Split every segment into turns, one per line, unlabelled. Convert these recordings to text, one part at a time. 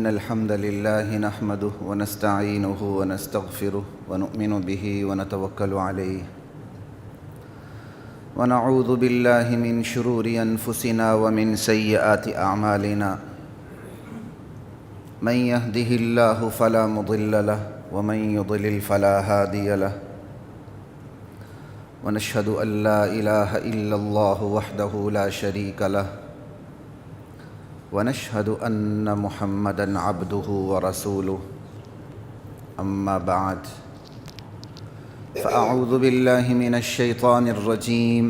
إن الحمد لله نحمده ونستعينه ونستغفره ونؤمن به ونتوكل عليه ونعوذ بالله من شرور أنفسنا ومن سيئات أعمالنا من يهده الله فلا مضل له ومن يضلل فلا هادي له ونشهد أن لا إله إلا الله وحده لا شريك له ونشهد أن محمدًا عبده ورسوله أما بعد فأعوذ بالله من الشيطان الرجيم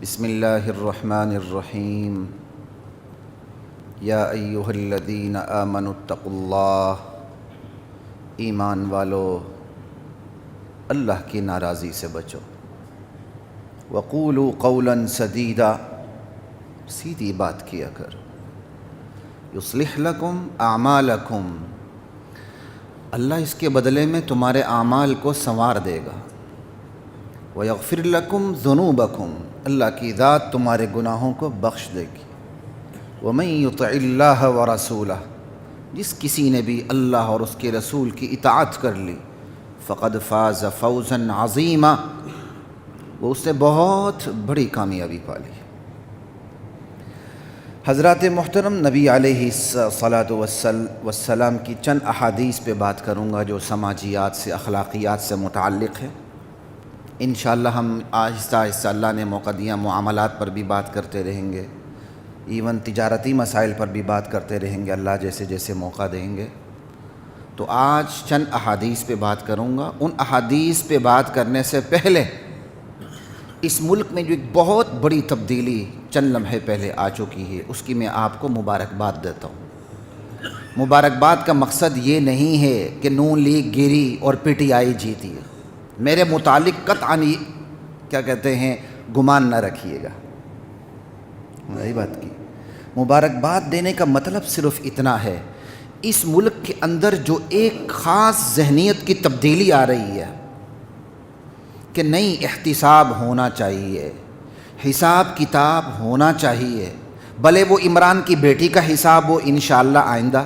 بسم الله الرحمن الرحيم يا أيها الذين آمنوا اتقوا الله ایمان والو اللہ کی ناراضی سے بچو وقولوا قولا سدیدا سیدھی بات کیا کر یصلح لکم اعمالکم اللہ اس کے بدلے میں تمہارے اعمال کو سنوار دے گا ویغفر لکم ذنوبکم اللہ کی ذات تمہارے گناہوں کو بخش دے گی ومن یطع اللہ ورسولہ جس کسی نے بھی اللہ اور اس کے رسول کی اطاعت کر لی فقد فاز فوزا عظیما وہ اس نے بہت بڑی کامیابی پا لی۔ حضرات محترم، نبی علیہ الصلاۃ والسلام کی چند احادیث پہ بات کروں گا جو سماجیات سے، اخلاقیات سے متعلق ہے۔ انشاءاللہ ہم آہستہ آہستہ اللہ نے موقع دیا معاملات پر بھی بات کرتے رہیں گے، ایون تجارتی مسائل پر بھی بات کرتے رہیں گے، اللہ جیسے جیسے موقع دیں گے۔ تو آج چند احادیث پہ بات کروں گا۔ ان احادیث پہ بات کرنے سے پہلے اس ملک میں جو ایک بہت بڑی تبدیلی چند لمحے پہلے آ چکی ہے، اس کی میں آپ کو مبارکباد دیتا ہوں۔ مبارکباد کا مقصد یہ نہیں ہے کہ نون لیگ گری اور پی ٹی آئی جیتی ہے، میرے متعلق قطعاً کیا کہتے ہیں گمان نہ رکھیے گا، وہی بات کی۔ مبارکباد دینے کا مطلب صرف اتنا ہے، اس ملک کے اندر جو ایک خاص ذہنیت کی تبدیلی آ رہی ہے کہ نہیں، احتساب ہونا چاہیے، حساب کتاب ہونا چاہیے، بھلے وہ عمران کی بیٹی کا حساب ہو انشاءاللہ آئندہ،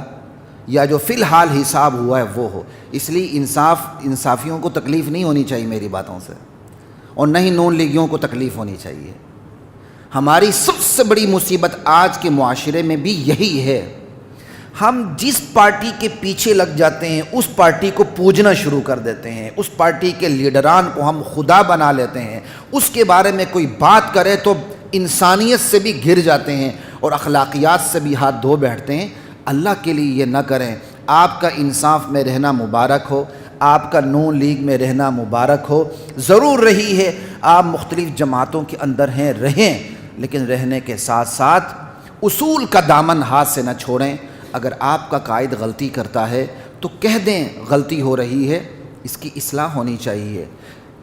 یا جو فی الحال حساب ہوا ہے وہ ہو۔ اس لیے انصافیوں کو تکلیف نہیں ہونی چاہیے میری باتوں سے، اور نہ ہی نون لیگیوں کو تکلیف ہونی چاہیے۔ ہماری سب سے بڑی مصیبت آج کے معاشرے میں بھی یہی ہے، ہم جس پارٹی کے پیچھے لگ جاتے ہیں اس پارٹی کو پوجنا شروع کر دیتے ہیں، اس پارٹی کے لیڈران کو ہم خدا بنا لیتے ہیں، اس کے بارے میں کوئی بات کرے تو انسانیت سے بھی گر جاتے ہیں اور اخلاقیات سے بھی ہاتھ دھو بیٹھتے ہیں۔ اللہ کے لیے یہ نہ کریں۔ آپ کا انصاف میں رہنا مبارک ہو، آپ کا نون لیگ میں رہنا مبارک ہو، ضرور رہی ہے، آپ مختلف جماعتوں کے اندر ہیں، رہیں، لیکن رہنے کے ساتھ ساتھ اصول کا دامن ہاتھ سے نہ چھوڑیں۔ اگر آپ کا قائد غلطی کرتا ہے تو کہہ دیں غلطی ہو رہی ہے، اس کی اصلاح ہونی چاہیے۔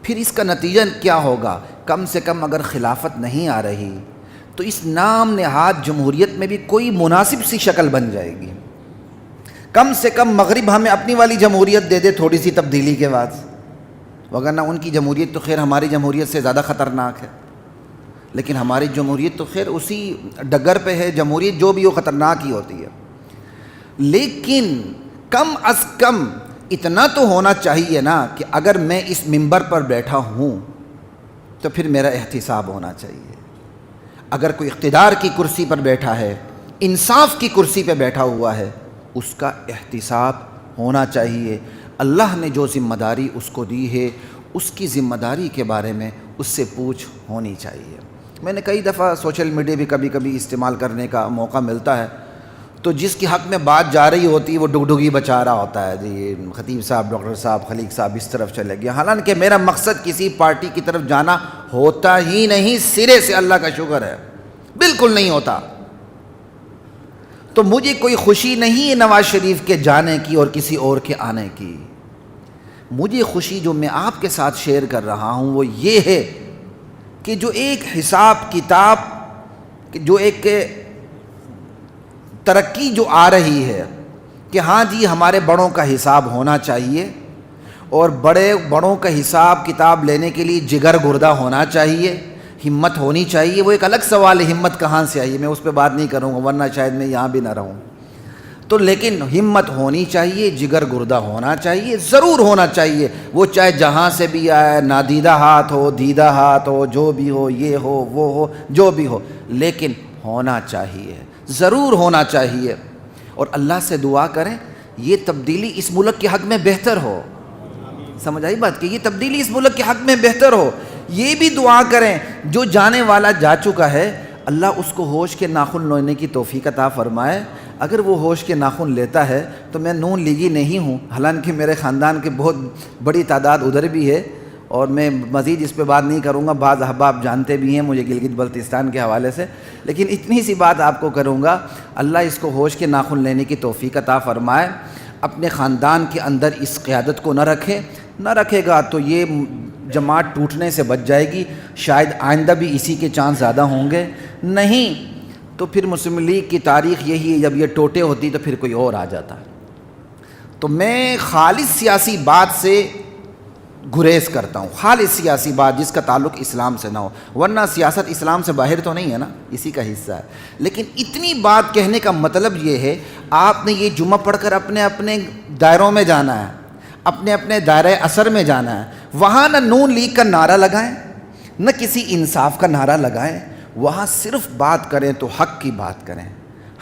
پھر اس کا نتیجہ کیا ہوگا؟ کم سے کم اگر خلافت نہیں آ رہی تو اس نام نہاد جمہوریت میں بھی کوئی مناسب سی شکل بن جائے گی۔ کم سے کم مغرب ہمیں اپنی والی جمہوریت دے دے تھوڑی سی تبدیلی کے بعد، وگرنہ ان کی جمہوریت تو خیر ہماری جمہوریت سے زیادہ خطرناک ہے، لیکن ہماری جمہوریت تو خیر اسی ڈگر پہ ہے، جمہوریت جو بھی ہو خطرناک ہی ہوتی ہے۔ لیکن کم از کم اتنا تو ہونا چاہیے نا کہ اگر میں اس منبر پر بیٹھا ہوں تو پھر میرا احتساب ہونا چاہیے۔ اگر کوئی اقتدار کی کرسی پر بیٹھا ہے، انصاف کی کرسی پہ بیٹھا ہوا ہے، اس کا احتساب ہونا چاہیے۔ اللہ نے جو ذمہ داری اس کو دی ہے، اس کی ذمہ داری کے بارے میں اس سے پوچھ ہونی چاہیے۔ میں نے کئی دفعہ سوشل میڈیا بھی کبھی کبھی استعمال کرنے کا موقع ملتا ہے، تو جس کے حق میں بات جا رہی ہوتی ہے وہ ڈگڈگی بچا رہا ہوتا ہے، جی خطیب صاحب، ڈاکٹر صاحب، خلیق صاحب اس طرف چلے گیا، حالانکہ میرا مقصد کسی پارٹی کی طرف جانا ہوتا ہی نہیں، سرے سے اللہ کا شکر ہے بالکل نہیں ہوتا۔ تو مجھے کوئی خوشی نہیں ہے نواز شریف کے جانے کی اور کسی اور کے آنے کی، مجھے خوشی جو میں آپ کے ساتھ شیئر کر رہا ہوں وہ یہ ہے کہ جو ایک حساب کتاب، جو ایک ترقی جو آ رہی ہے کہ ہاں جی ہمارے بڑوں کا حساب ہونا چاہیے، اور بڑوں کا حساب کتاب لینے کے لیے جگر گردہ ہونا چاہیے، ہمت ہونی چاہیے۔ وہ ایک الگ سوال ہے ہمت کہاں سے آئی، میں اس پہ بات نہیں کروں گا ورنہ شاید میں یہاں بھی نہ رہوں۔ تو لیکن ہمت ہونی چاہیے، جگر گردہ ہونا چاہیے، ضرور ہونا چاہیے، وہ چاہے جہاں سے بھی آئے، نادیدہ ہاتھ ہو، دیدہ ہاتھ ہو، جو بھی ہو، یہ ہو وہ ہو، جو بھی ہو، لیکن ہونا چاہیے، ضرور ہونا چاہیے۔ اور اللہ سے دعا کریں یہ تبدیلی اس ملک کے حق میں بہتر ہو۔ سمجھ آئی بات کہ یہ تبدیلی اس ملک کے حق میں بہتر ہو۔ یہ بھی دعا کریں جو جانے والا جا چکا ہے، اللہ اس کو ہوش کے ناخن لینے کی توفیق عطا فرمائے۔ اگر وہ ہوش کے ناخن لیتا ہے تو میں نون لیگی نہیں ہوں، حالانکہ میرے خاندان کی بہت بڑی تعداد ادھر بھی ہے، اور میں مزید اس پہ بات نہیں کروں گا، بعض احباب جانتے بھی ہیں مجھے گلگت بلتستان کے حوالے سے، لیکن اتنی سی بات آپ کو کروں گا، اللہ اس کو ہوش کے ناخن لینے کی توفیق عطا فرمائے۔ اپنے خاندان کے اندر اس قیادت کو نہ رکھے گا تو یہ جماعت ٹوٹنے سے بچ جائے گی، شاید آئندہ بھی اسی کے چانس زیادہ ہوں گے، نہیں تو پھر مسلم لیگ کی تاریخ یہی ہے، جب یہ ٹوٹے ہوتی تو پھر کوئی اور آ جاتا۔ تو میں خالص سیاسی بات سے گریز کرتا ہوں، خالص سیاسی بات جس کا تعلق اسلام سے نہ ہو، ورنہ سیاست اسلام سے باہر تو نہیں ہے نا، اسی کا حصہ ہے۔ لیکن اتنی بات کہنے کا مطلب یہ ہے، آپ نے یہ جمعہ پڑھ کر اپنے اپنے دائروں میں جانا ہے، اپنے اپنے دائرۂ اثر میں جانا ہے، وہاں نہ نون لیگ کا نعرہ لگائیں، نہ کسی انصاف کا نعرہ لگائیں، وہاں صرف بات کریں تو حق کی بات کریں۔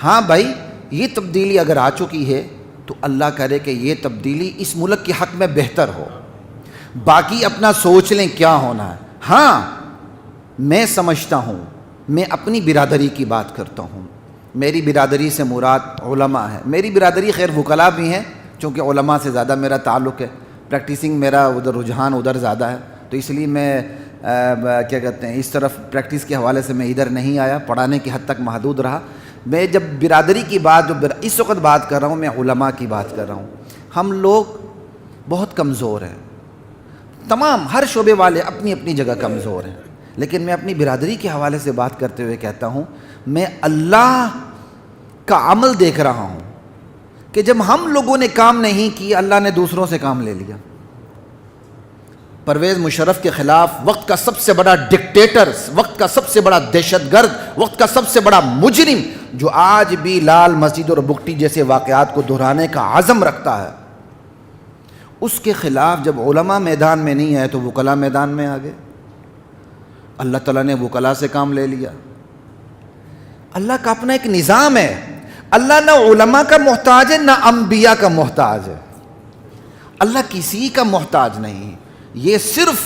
ہاں بھائی یہ تبدیلی اگر آ چکی ہے تو اللہ کرے کہ یہ تبدیلی اس ملک کے حق میں بہتر ہو، باقی اپنا سوچ لیں کیا ہونا ہے۔ ہاں میں سمجھتا ہوں، میں اپنی برادری کی بات کرتا ہوں، میری برادری سے مراد علماء ہے، میری برادری خیر وکلاء بھی ہیں، چونکہ علماء سے زیادہ میرا تعلق ہے، پریکٹسنگ میرا ادھر رجحان ادھر زیادہ ہے، تو اس لیے میں کیا کہتے ہیں اس طرف پریکٹس کے حوالے سے میں ادھر نہیں آیا، پڑھانے کی حد تک محدود رہا۔ میں جب برادری کی بات جو اس وقت بات کر رہا ہوں، میں علماء کی بات کر رہا ہوں۔ ہم لوگ بہت کمزور ہیں، تمام ہر شعبے والے اپنی اپنی جگہ کمزور ہیں، لیکن میں اپنی برادری کے حوالے سے بات کرتے ہوئے کہتا ہوں، میں اللہ کا عمل دیکھ رہا ہوں کہ جب ہم لوگوں نے کام نہیں کیا، اللہ نے دوسروں سے کام لے لیا۔ پرویز مشرف کے خلاف وقت کا سب سے بڑا ڈکٹیٹر، وقت کا سب سے بڑا دہشت گرد، وقت کا سب سے بڑا مجرم، جو آج بھی لال مسجد اور بگٹی جیسے واقعات کو دہرانے کا عزم رکھتا ہے، اس کے خلاف جب علماء میدان میں نہیں آئے تو وکلاء میدان میں آ گئے۔ اللہ تعالیٰ نے وکلاء سے کام لے لیا۔ اللہ کا اپنا ایک نظام ہے، اللہ نہ علماء کا محتاج ہے نہ انبیاء کا محتاج ہے، اللہ کسی کا محتاج نہیں، یہ صرف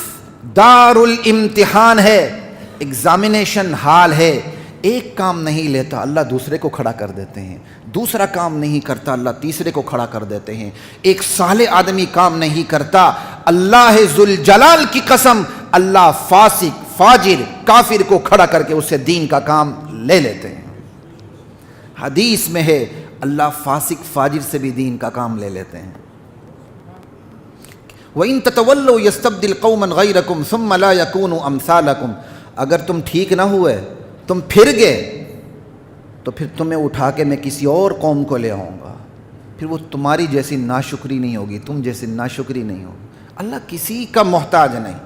دار الامتحان ہے، ایگزامینیشن ہال ہے۔ ایک کام نہیں لیتا اللہ دوسرے کو کھڑا کر دیتے ہیں، دوسرا کام نہیں کرتا اللہ تیسرے کو کھڑا کر دیتے ہیں، ایک صالح آدمی کام نہیں کرتا، اللہ ذوالجلال کی قسم اللہ فاسق فاجر کافر کو کھڑا کر کے اس سے دین کا کام لے لیتے ہیں۔ حدیث میں ہے اللہ فاسق فاجر سے بھی دین کا کام لے لیتے ہیں۔ وَإِن تَتَوَلَّوْا يَسْتَبْدِلْ قَوْمًا غَيْرَكُمْ ثُمَّ لَا يَكُونُوا أَمْثَالَكُمْ، اگر تم ٹھیک نہ ہوئے، تم پھر گئے، تو پھر تمہیں اٹھا کے میں کسی اور قوم کو لے آؤں گا، پھر وہ تمہاری جیسی ناشکری نہیں ہوگی، تم جیسی ناشکری نہیں ہوگی۔ اللہ کسی کا محتاج نہیں۔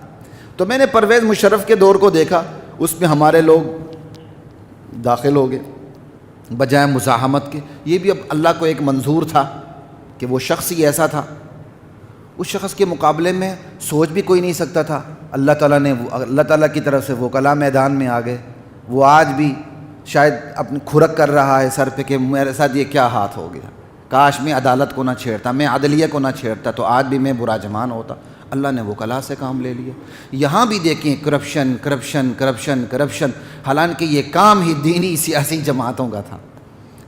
تو میں نے پرویز مشرف کے دور کو دیکھا، اس میں ہمارے لوگ داخل ہو گئے بجائے مزاحمت کے۔ یہ بھی اب اللہ کو ایک منظور تھا کہ وہ شخص ہی ایسا تھا، اس شخص کے مقابلے میں سوچ بھی کوئی نہیں سکتا تھا۔ اللہ تعالیٰ کی طرف سے وکلاء میدان میں آ گئے۔ وہ آج بھی شاید اپنی کھرک کر رہا ہے سر پہ کہ میرے ساتھ یہ کیا ہاتھ ہو گیا، کاش میں عدالت کو نہ چھیڑتا، میں عدلیہ کو نہ چھیڑتا تو آج بھی میں برا جمان ہوتا۔ اللہ نے وکلاء سے کام لے لیا۔ یہاں بھی دیکھیں کرپشن کرپشن کرپشن کرپشن، حالانکہ یہ کام ہی دینی سیاسی جماعتوں کا تھا۔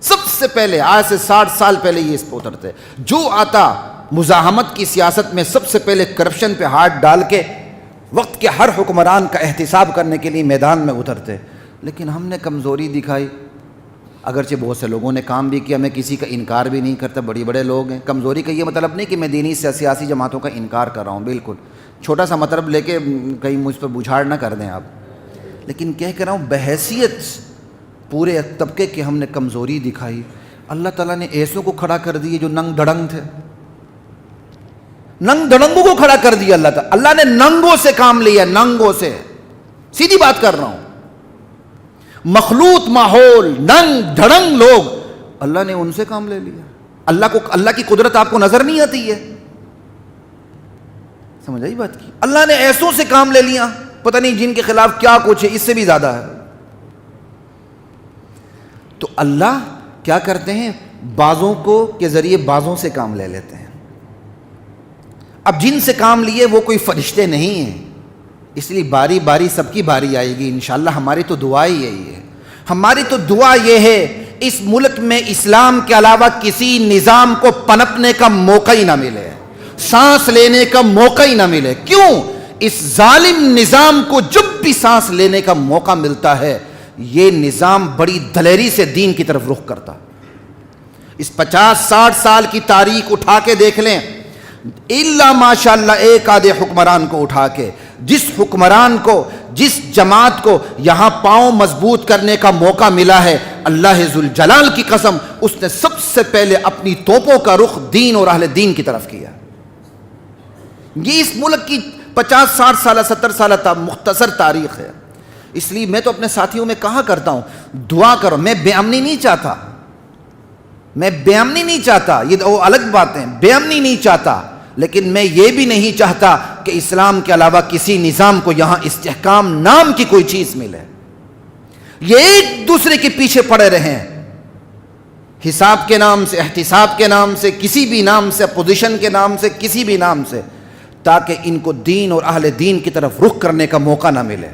سب سے پہلے آج سے 60 سال پہلے یہ اس پہ اترتے، جو آتا مزاحمت کی سیاست میں سب سے پہلے کرپشن پہ ہاتھ ڈال کے وقت کے ہر حکمران کا احتساب کرنے کے لیے میدان میں اترتے۔ لیکن ہم نے کمزوری دکھائی، اگرچہ بہت سے لوگوں نے کام بھی کیا، میں کسی کا انکار بھی نہیں کرتا، بڑے بڑے لوگ ہیں۔ کمزوری کا یہ مطلب نہیں کہ میں دینی سیاسی جماعتوں کا انکار کر رہا ہوں، بالکل چھوٹا سا مطلب لے کے کہیں مجھ پر بجھاڑ نہ کر دیں آپ، لیکن کہہ رہا ہوں بحیثیت پورے طبقے کے ہم نے کمزوری دکھائی۔ اللہ تعالیٰ نے ایسوں کو کھڑا کر دیے جو ننگ دھڑنگ تھے، ننگ دھڑنگوں کو کھڑا کر دیا اللہ تعالیٰ۔ اللہ نے ننگوں سے کام لیا، ننگوں سے، سیدھی بات کر رہا ہوں۔ مخلوط ماحول، ننگ دھڑنگ لوگ، اللہ نے ان سے کام لے لیا. اللہ کی قدرت آپ کو نظر نہیں آتی ہے؟ سمجھ آئی بات کی؟ اللہ نے ایسوں سے کام لے لیا، پتہ نہیں جن کے خلاف کیا کچھ ہے، اس سے بھی زیادہ ہے. تو اللہ کیا کرتے ہیں؟ بعضوں کو کے ذریعے بعضوں سے کام لے لیتے ہیں. اب جن سے کام لیے وہ کوئی فرشتے نہیں ہیں، اس لیے باری باری سب کی باری آئے گی انشاءاللہ. ہماری تو دعا ہی یہی ہے، ہماری تو دعا یہ ہے اس ملک میں اسلام کے علاوہ کسی نظام کو پنپنے کا موقع ہی نہ ملے، سانس لینے کا موقع ہی نہ ملے. کیوں؟ اس ظالم نظام کو جب بھی سانس لینے کا موقع ملتا ہے یہ نظام بڑی دلیری سے دین کی طرف رخ کرتا. اس 50-60 سال کی تاریخ اٹھا کے دیکھ لیں، الا ماشاءاللہ ایک آدھے حکمران کو اٹھا کے، جس حکمران کو، جس جماعت کو یہاں پاؤں مضبوط کرنے کا موقع ملا ہے، اللہ ذوالجلال کی قسم اس نے سب سے پہلے اپنی توپوں کا رخ دین اور اہل دین کی طرف کیا. یہ اس ملک کی 50-60 سالہ 70 سالہ مختصر تاریخ ہے. اس لیے میں تو اپنے ساتھیوں میں کہا کرتا ہوں دعا کرو. میں بے امنی نہیں چاہتا، میں بے امنی نہیں چاہتا، یہ وہ الگ باتیں، بے امنی نہیں چاہتا، لیکن میں یہ بھی نہیں چاہتا کہ اسلام کے علاوہ کسی نظام کو یہاں استحکام نام کی کوئی چیز ملے. یہ ایک دوسرے کے پیچھے پڑے رہیں، حساب کے نام سے، احتساب کے نام سے، کسی بھی نام سے، پوزیشن کے نام سے، کسی بھی نام سے، تاکہ ان کو دین اور اہل دین کی طرف رخ کرنے کا موقع نہ ملے.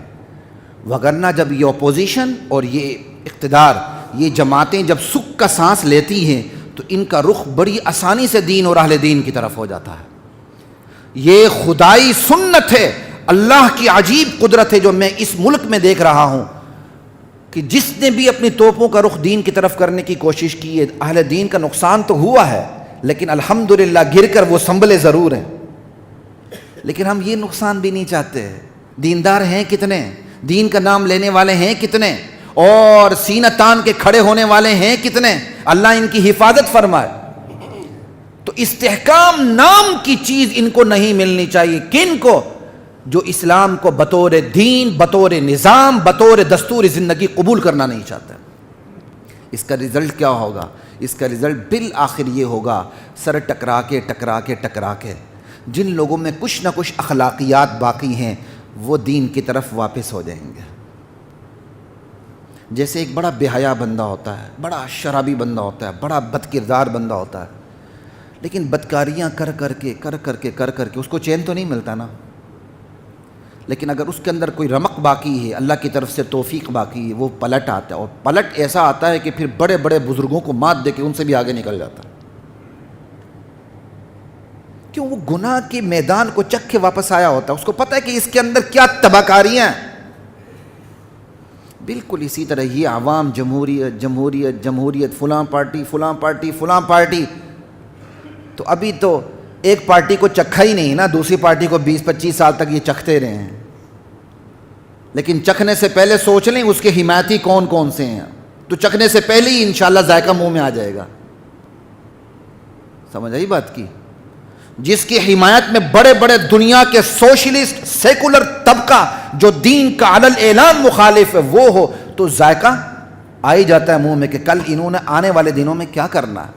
وگرنہ جب یہ اپوزیشن اور یہ اقتدار، یہ جماعتیں جب سکھ کا سانس لیتی ہیں تو ان کا رخ بڑی آسانی سے دین اور اہل دین کی طرف ہو جاتا ہے. یہ خدائی سنت ہے، اللہ کی عجیب قدرت ہے جو میں اس ملک میں دیکھ رہا ہوں کہ جس نے بھی اپنی توپوں کا رخ دین کی طرف کرنے کی کوشش کی ہے، اہل دین کا نقصان تو ہوا ہے لیکن الحمدللہ گر کر وہ سنبھلے ضرور ہیں. لیکن ہم یہ نقصان بھی نہیں چاہتے. دیندار ہیں کتنے، دین کا نام لینے والے ہیں کتنے، اور سینہ تان کے کھڑے ہونے والے ہیں کتنے. اللہ ان کی حفاظت فرمائے. تو استحکام نام کی چیز ان کو نہیں ملنی چاہیے. کن کو؟ جو اسلام کو بطور دین، بطور نظام، بطور دستور زندگی قبول کرنا نہیں چاہتا. اس کا رزلٹ کیا ہوگا؟ اس کا رزلٹ بالآخر یہ ہوگا، سر ٹکرا کے جن لوگوں میں کچھ نہ کچھ اخلاقیات باقی ہیں وہ دین کی طرف واپس ہو جائیں گے. جیسے ایک بڑا بے حیا بندہ ہوتا ہے، بڑا شرابی بندہ ہوتا ہے، بڑا بد کردار بندہ ہوتا ہے، لیکن بدکاریاں کر کر کے اس کو چین تو نہیں ملتا نا. لیکن اگر اس کے اندر کوئی رمق باقی ہے، اللہ کی طرف سے توفیق باقی ہے، وہ پلٹ آتا ہے، اور پلٹ ایسا آتا ہے کہ پھر بڑے بڑے بزرگوں کو مات دے کے ان سے بھی آگے نکل جاتا ہے. کیوں؟ وہ گناہ کے میدان کو چکھ کے واپس آیا ہوتا ہے، اس کو پتہ ہے کہ اس کے اندر کیا تباہکاریاں ہیں. بالکل اسی طرح یہ عوام جمہوریت، فلاں پارٹی. تو ابھی تو ایک پارٹی کو چکھا ہی نہیں نا، دوسری پارٹی کو 20-25 سال تک یہ چکھتے رہے ہیں. لیکن چکھنے سے پہلے سوچ لیں اس کے حمایتی کون کون سے ہیں، تو چکھنے سے پہلے ہی انشاءاللہ ذائقہ منہ میں آ جائے گا. سمجھ آئی بات کی؟ جس کی حمایت میں بڑے بڑے دنیا کے سوشلسٹ سیکولر طبقہ جو دین کا علل اعلان مخالف ہے وہ ہو، تو ذائقہ آ ہی جاتا ہے منہ میں کہ کل انہوں نے آنے والے دنوں میں کیا کرنا ہے.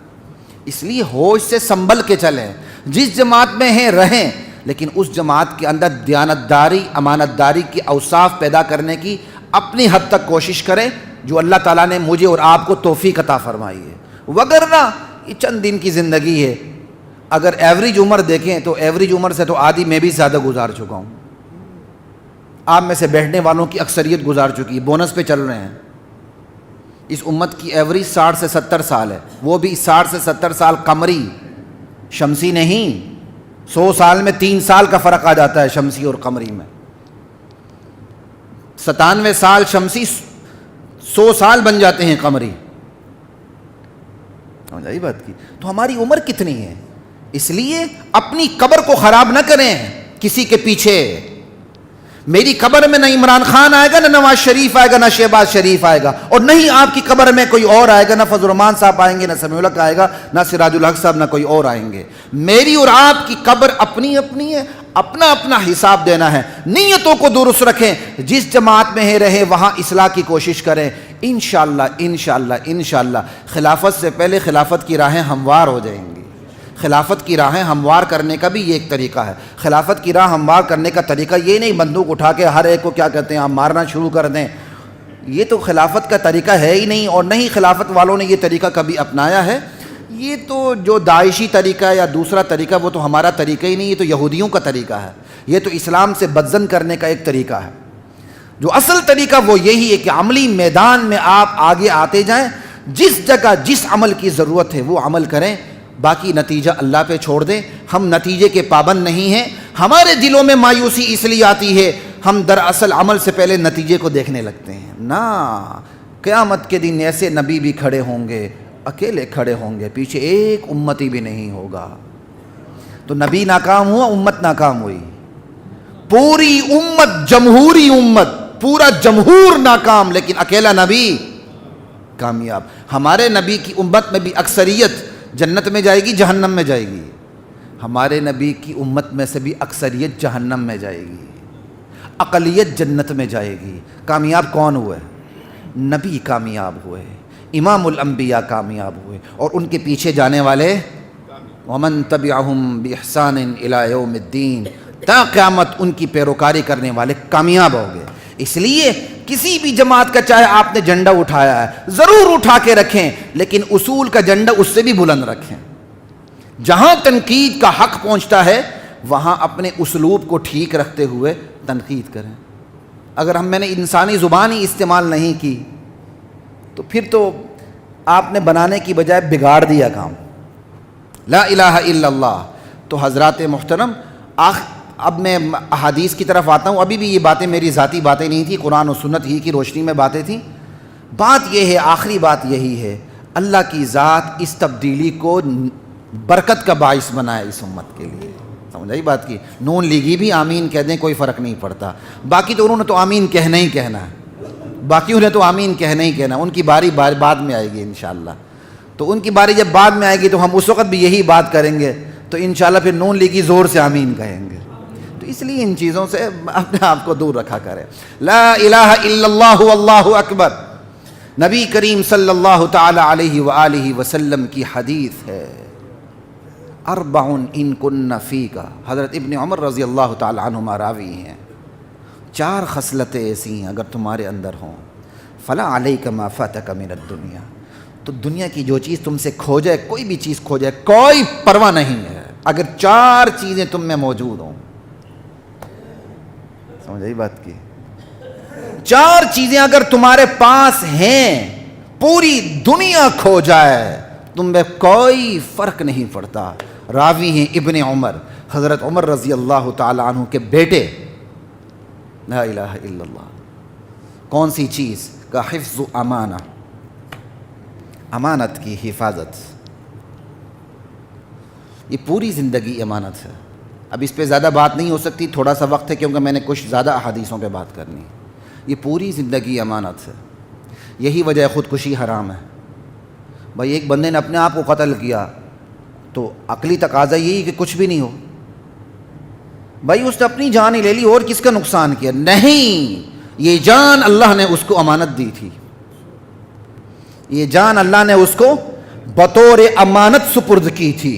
اس لیے ہوش سے سنبھل کے چلیں. جس جماعت میں ہیں رہیں، لیکن اس جماعت کے اندر دیانتداری، امانت داری کی اوصاف پیدا کرنے کی اپنی حد تک کوشش کریں جو اللہ تعالیٰ نے مجھے اور آپ کو توفیق عطا فرمائی ہے. وگرنہ یہ چند دن کی زندگی ہے. اگر ایوریج عمر دیکھیں تو ایوریج عمر سے تو آدھی میں بھی زیادہ گزار چکا ہوں. آپ میں سے بیٹھنے والوں کی اکثریت گزار چکی ہے، بونس پہ چل رہے ہیں. اس امت کی ایوریج 60 سے 70 سال ہے، وہ بھی 60 سے 70 سال قمری، شمسی نہیں. 100 سال میں 3 سال کا فرق آ جاتا ہے شمسی اور قمری میں. 97 سال شمسی، 100 سال بن جاتے ہیں قمری. سمجھ بات کی؟ تو ہماری عمر کتنی ہے؟ اس لیے اپنی قبر کو خراب نہ کریں کسی کے پیچھے. میری قبر میں نہ عمران خان آئے گا، نہ نواز شریف آئے گا، نہ شہباز شریف آئے گا، اور نہیں آپ کی قبر میں کوئی اور آئے گا، نہ فضل الرحمان صاحب آئیں گے، نہ سمیع الحق آئے گا، نہ سراج الحق صاحب، نہ کوئی اور آئیں گے. میری اور آپ کی قبر اپنی اپنی ہے. اپنا اپنا حساب دینا ہے. نیتوں کو درست رکھیں, جس جماعت میں رہیں وہاں اصلاح کی کوشش کریں. انشاءاللہ انشاءاللہ انشاءاللہ خلافت سے پہلے خلافت کی راہیں ہموار ہو جائیں گی. خلافت کی راہیں ہموار کرنے کا بھی یہ ایک طریقہ ہے. خلافت کی راہ ہموار کرنے کا طریقہ یہ نہیں بندوق اٹھا کے ہر ایک کو کیا کہتے ہیں آپ مارنا شروع کر دیں. یہ تو خلافت کا طریقہ ہے ہی نہیں, اور نہیں خلافت والوں نے یہ طریقہ کبھی اپنایا ہے. یہ تو جو داعشی طریقہ ہے یا دوسرا طریقہ وہ تو ہمارا طریقہ ہی نہیں, یہ تو یہودیوں کا طریقہ ہے. یہ تو اسلام سے بدزن کرنے کا ایک طریقہ ہے. جو اصل طریقہ وہ یہی ہے کہ عملی میدان میں آپ آگے آتے جائیں, جس جگہ جس عمل کی ضرورت ہے وہ عمل کریں, باقی نتیجہ اللہ پہ چھوڑ دیں. ہم نتیجے کے پابند نہیں ہیں. ہمارے دلوں میں مایوسی اس لیے آتی ہے ہم دراصل عمل سے پہلے نتیجے کو دیکھنے لگتے ہیں. نا قیامت کے دن ایسے نبی بھی کھڑے ہوں گے, اکیلے کھڑے ہوں گے, پیچھے ایک امتی بھی نہیں ہوگا. تو نبی ناکام ہوا, امت ناکام ہوئی. پوری امت, جمہوری امت, پورا جمہور ناکام, لیکن اکیلا نبی کامیاب. ہمارے نبی کی امت میں بھی اکثریت جنت میں جائے گی, جہنم میں جائے گی. ہمارے نبی کی امت میں سے بھی اکثریت جہنم میں جائے گی, اقلیت جنت میں جائے گی. کامیاب کون ہوئے؟ نبی کامیاب ہوئے, امام الانبیاء کامیاب ہوئے, اور ان کے پیچھے جانے والے ومن تبعہم بإحسان الی یوم الدین, تا قیامت ان کی پیروکاری کرنے والے کامیاب ہو گئے. اس لیے کسی بھی جماعت کا چاہے آپ نے جھنڈا اٹھایا ہے ضرور اٹھا کے رکھیں, لیکن اصول کا جھنڈا اس سے بھی بلند رکھیں. جہاں تنقید کا حق پہنچتا ہے وہاں اپنے اسلوب کو ٹھیک رکھتے ہوئے تنقید کریں. اگر میں نے انسانی زبان ہی استعمال نہیں کی تو پھر تو آپ نے بنانے کی بجائے بگاڑ دیا کام. لا الہ الا اللہ. تو حضرات محترم, اب میں احادیث کی طرف آتا ہوں. ابھی بھی یہ باتیں میری ذاتی باتیں نہیں تھیں, قرآن و سنت ہی کی روشنی میں باتیں تھیں. بات یہ ہے, آخری بات یہی ہے, اللہ کی ذات اس تبدیلی کو برکت کا باعث بنائے اس امت کے لیے. سمجھائی بات کی؟ نون لیگی بھی آمین کہہ دیں, کوئی فرق نہیں پڑتا. باقی تو انہوں نے تو آمین کہنا ہی کہنا ہے, باقی انہیں تو آمین کہنا ہی کہنا. ان کی باری بعد میں آئے گی انشاءاللہ. تو ان کی باری جب بعد میں آئے گی تو ہم اس وقت بھی یہی بات کریں گے, تو انشاءاللہ پھر نون لیگی زور سے آمین کہیں گے. تو اس لیے ان چیزوں سے اپنے آپ کو دور رکھا کرے. لا الہ الا اللہ واللہ اکبر. نبی کریم صلی اللہ تعالی علیہ وآلہ وسلم کی حدیث ہے, اربع ان کن فیک. حضرت ابن عمر رضی اللہ تعالی عنہما راوی ہیں. 4 خصلتیں ایسی ہیں اگر تمہارے اندر ہوں, فلا علیک ما فاتک من الدنیا, تو دنیا کی جو چیز تم سے کھو جائے, کوئی بھی چیز کھو جائے, کوئی پرواہ نہیں ہے اگر 4 چیزیں تم میں موجود ہوں. سمجھائی بات کی؟ 4 چیزیں اگر تمہارے پاس ہیں, پوری دنیا کھو جائے تم میں کوئی فرق نہیں پڑتا. راوی ہیں ابن عمر, حضرت عمر رضی اللہ تعالی عنہ کے بیٹے. لا الہ الا اللہ. کون سی چیز کا حفظ امانہ, امانت کی حفاظت. یہ پوری زندگی امانت ہے. اب اس پہ زیادہ بات نہیں ہو سکتی, تھوڑا سا وقت ہے کیونکہ میں نے کچھ زیادہ احادیثوں پہ بات کرنی. یہ پوری زندگی امانت ہے. یہی وجہ خودکشی حرام ہے. بھائی ایک بندے نے اپنے آپ کو قتل کیا تو عقلی تقاضا یہی کہ کچھ بھی نہیں ہو. بھائی اس نے اپنی جان ہی لے لی, اور کس کا نقصان کیا؟ نہیں, یہ جان اللہ نے اس کو امانت دی تھی. یہ جان اللہ نے اس کو بطور امانت سپرد کی تھی,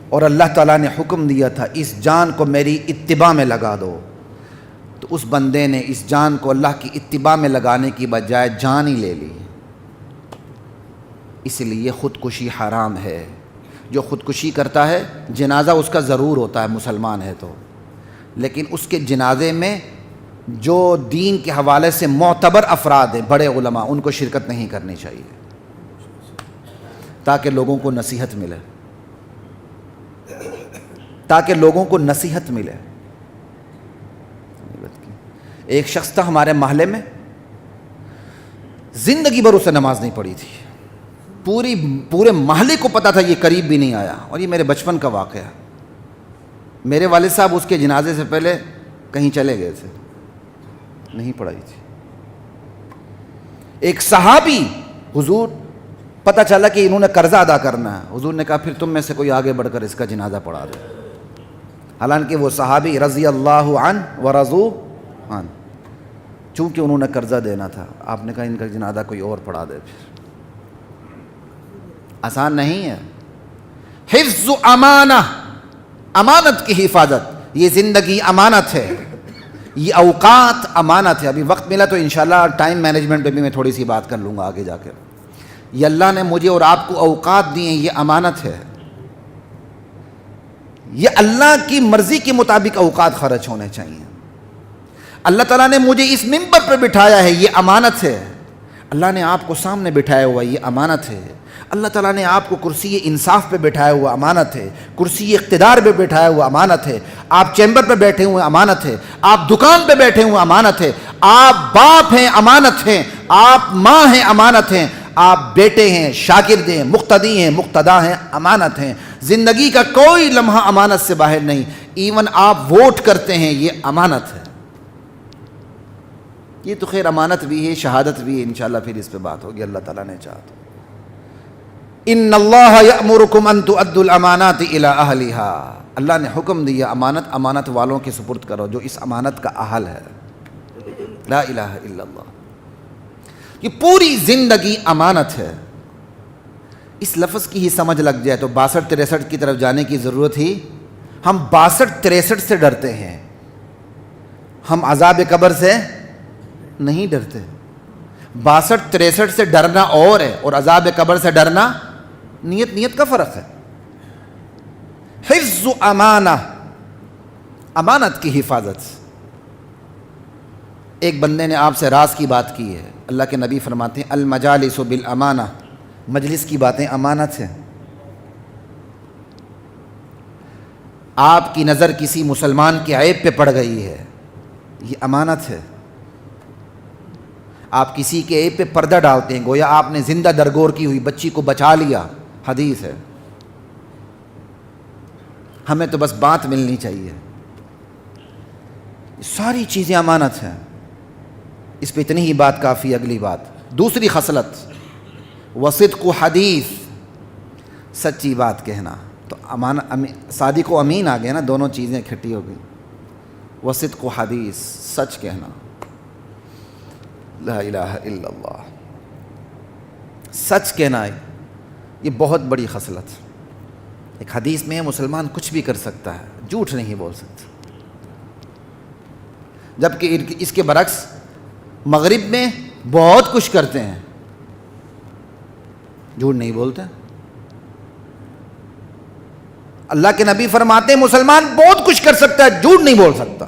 اور اللہ تعالیٰ نے حکم دیا تھا اس جان کو میری اتباع میں لگا دو. تو اس بندے نے اس جان کو اللہ کی اتباع میں لگانے کی بجائے جان ہی لے لی. اس لیے خودکشی حرام ہے. جو خودکشی کرتا ہے جنازہ اس کا ضرور ہوتا ہے, مسلمان ہے تو, لیکن اس کے جنازے میں جو دین کے حوالے سے معتبر افراد ہیں, بڑے علماء, ان کو شرکت نہیں کرنی چاہیے تاکہ لوگوں کو نصیحت ملے, تاکہ لوگوں کو نصیحت ملے. ایک شخص تھا ہمارے محلے میں, زندگی بھر اسے نماز نہیں پڑھی تھی. پورے محلے کو پتا تھا, یہ قریب بھی نہیں آیا. اور یہ میرے بچپن کا واقعہ. میرے والد صاحب اس کے جنازے سے پہلے کہیں چلے گئے تھے, نہیں پڑھائی تھی. ایک صحابی, حضور پتہ چلا کہ انہوں نے قرضہ ادا کرنا ہے, حضور نے کہا پھر تم میں سے کوئی آگے بڑھ کر اس کا جنازہ پڑھا دے. حالانکہ وہ صحابی رضی اللہ عنہ ورضوا عنہ، چونکہ انہوں نے قرضہ دینا تھا، آپ نے کہا ان کا جنازہ کوئی اور پڑھا دے. پھر آسان نہیں ہے. حفظ امانہ، امانت کی حفاظت. یہ زندگی امانت ہے، یہ اوقات امانت ہے. ابھی وقت ملا تو انشاءاللہ ٹائم مینجمنٹ پہ بھی میں تھوڑی سی بات کر لوں گا آگے جا کر. یہ اللہ نے مجھے اور آپ کو اوقات دیے ہیں، یہ امانت ہے. یہ اللہ کی مرضی کے مطابق اوقات خرچ ہونے چاہیے. اللہ تعالیٰ نے مجھے اس منبر پر بٹھایا ہے، یہ امانت ہے. اللہ نے آپ کو سامنے بٹھایا ہوا، یہ امانت ہے. اللہ تعالیٰ نے آپ کو کرسی انصاف پہ بٹھایا ہوا، امانت ہے. کرسی اقتدار پہ بٹھایا ہوا، امانت ہے. آپ چیمبر پہ بیٹھے ہوئے، امانت ہے. آپ دکان پہ بیٹھے ہوئے، امانت ہے. آپ باپ ہیں، امانت ہیں. آپ ماں ہیں، امانت ہیں. آپ بیٹے ہیں، شاگرد ہیں، مقتدی ہیں، مقتدا ہیں، امانت ہیں. زندگی کا کوئی لمحہ امانت سے باہر نہیں. ایون آپ ووٹ کرتے ہیں، یہ امانت ہے. یہ تو خیر امانت بھی ہے، شہادت بھی ہے. انشاءاللہ پھر اس پہ بات ہوگی اللہ تعالیٰ نے چاہا تو. ان اللہ یأمرکم ان تؤدوا الامانات الی اہلہا. اللہ نے حکم دیا امانت والوں کے سپرد کرو جو اس امانت کا اہل ہے. لا الہ الا اللہ. یہ پوری زندگی امانت ہے. اس لفظ کی ہی سمجھ لگ جائے تو 62-63 کی طرف جانے کی ضرورت ہی. ہم 62-63 سے ڈرتے ہیں، ہم عذاب قبر سے نہیں ڈرتے. 62-63 سے ڈرنا اور ہے، اور عذاب قبر سے ڈرنا نیت کا فرق ہے. حفظ امانہ، امانت کی حفاظت. ایک بندے نے آپ سے راز کی بات کی ہے. اللہ کے نبی فرماتے ہیں المجالس بالامانہ، مجلس کی باتیں امانت ہیں. آپ کی نظر کسی مسلمان کے عیب پہ پڑ گئی ہے، یہ امانت ہے. آپ کسی کے عیب پہ پردہ ڈالتے ہیں، گویا آپ نے زندہ درگور کی ہوئی بچی کو بچا لیا. حدیث ہے. ہمیں تو بس بات ملنی چاہیے. ساری چیزیں امانت ہیں. اس پہ اتنی ہی بات کافی. اگلی بات، دوسری خصلت وصدق حدیث، سچی بات کہنا. تو صادق و امین آ گئے نا، دونوں چیزیں اکٹھی ہو گئی. وصدق حدیث، سچ کہنا. لا الہ الا اللہ. سچ کہنا ہے، یہ بہت بڑی خصلت. ایک حدیث میں مسلمان کچھ بھی کر سکتا ہے، جھوٹ نہیں بول سکتا. جبکہ اس کے برعکس مغرب میں بہت کچھ کرتے ہیں، جھوٹ نہیں بولتے. اللہ کے نبی فرماتے ہیں مسلمان بہت کچھ کر سکتا ہے، جھوٹ نہیں بول سکتا.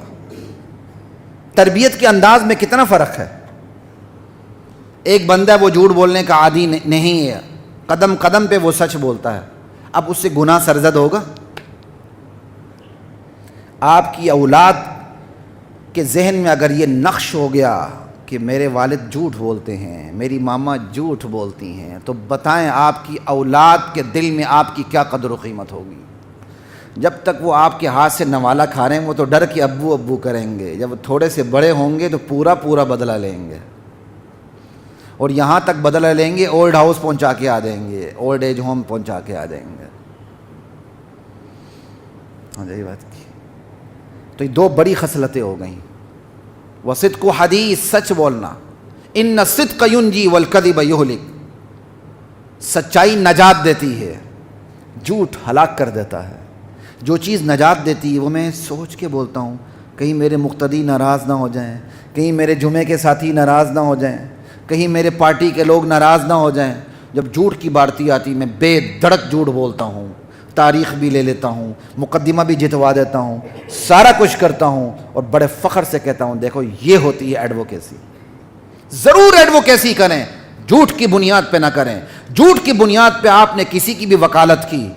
تربیت کے انداز میں کتنا فرق ہے. ایک بندہ وہ جھوٹ بولنے کا عادی نہیں ہے، قدم قدم پہ وہ سچ بولتا ہے. اب اس سے گناہ سرزد ہوگا. آپ کی اولاد کے ذہن میں اگر یہ نقش ہو گیا کہ میرے والد جھوٹ بولتے ہیں، میری ماما جھوٹ بولتی ہیں، تو بتائیں آپ کی اولاد کے دل میں آپ کی کیا قدر و قیمت ہوگی. جب تک وہ آپ کے ہاتھ سے نوالا کھا رہے ہیں، وہ تو ڈر کے ابو ابو کریں گے. جب تھوڑے سے بڑے ہوں گے تو پورا بدلہ لیں گے. اور یہاں تک بدلہ لیں گے اولڈ ہاؤس پہنچا کے آ جائیں گے، اولڈ ایج ہوم پہنچا کے آ جائیں گے. ہاں یہی بات کی. تو یہ دو بڑی خصلتیں ہو گئیں. وصدق حدیث، سچ بولنا. ان الصدق ینجی والکذب یہلک. سچائی نجات دیتی ہے، جھوٹ ہلاک کر دیتا ہے. جو چیز نجات دیتی ہے وہ میں سوچ کے بولتا ہوں، کہیں میرے مقتدی ناراض نہ ہو جائیں، کہیں میرے جمعے کے ساتھی ناراض نہ ہو جائیں، کہیں میرے پارٹی کے لوگ ناراض نہ ہو جائیں. جب جھوٹ کی بارتی آتی میں بے دھڑک جھوٹ بولتا ہوں. تاریخ بھی لے لیتا ہوں، مقدمہ بھی جتوا دیتا ہوں، سارا کچھ کرتا ہوں، اور بڑے فخر سے کہتا ہوں دیکھو یہ ہوتی ہے ایڈوکیسی. ضرور ایڈوکیسی کریں، جھوٹ کی بنیاد پہ نہ کریں. جھوٹ کی بنیاد پہ آپ نے کسی کی بھی وکالت کی،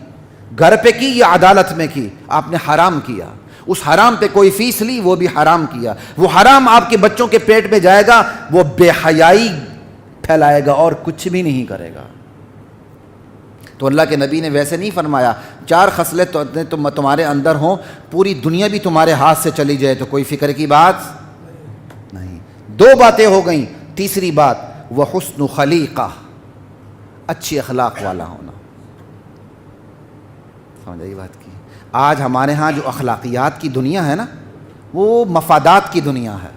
گھر پہ کی یا عدالت میں کی، آپ نے حرام کیا. اس حرام پہ کوئی فیس لی، وہ بھی حرام کیا. وہ حرام آپ کے بچوں کے پیٹ میں جائے گا، وہ بے حیائی پھیلائے گا اور کچھ بھی نہیں کرے گا. تو اللہ کے نبی نے ویسے نہیں فرمایا 4 خصلتیں تمہارے اندر ہوں، پوری دنیا بھی تمہارے ہاتھ سے چلی جائے تو کوئی فکر کی بات نہیں. 2 باتیں ہو گئیں. تیسری بات وحسن خلیقہ، اچھی اخلاق والا ہونا. سمجھ آئی بات کی. آج ہمارے ہاں جو اخلاقیات کی دنیا ہے نا، وہ مفادات کی دنیا ہے.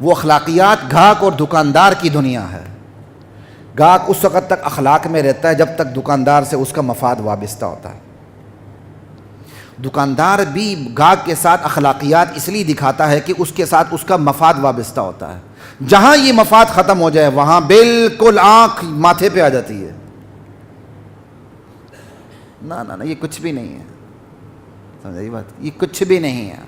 وہ اخلاقیات گاہک اور دکاندار کی دنیا ہے. گاہک اس وقت تک اخلاق میں رہتا ہے جب تک دکاندار سے اس کا مفاد وابستہ ہوتا ہے. دکاندار بھی گاہک کے ساتھ اخلاقیات اس لیے دکھاتا ہے کہ اس کے ساتھ اس کا مفاد وابستہ ہوتا ہے. جہاں یہ مفاد ختم ہو جائے وہاں بالکل آنکھ ماتھے پہ آ جاتی ہے. نہ یہ کچھ بھی نہیں ہے. سمجھائی بات؟ یہ کچھ بھی نہیں ہے.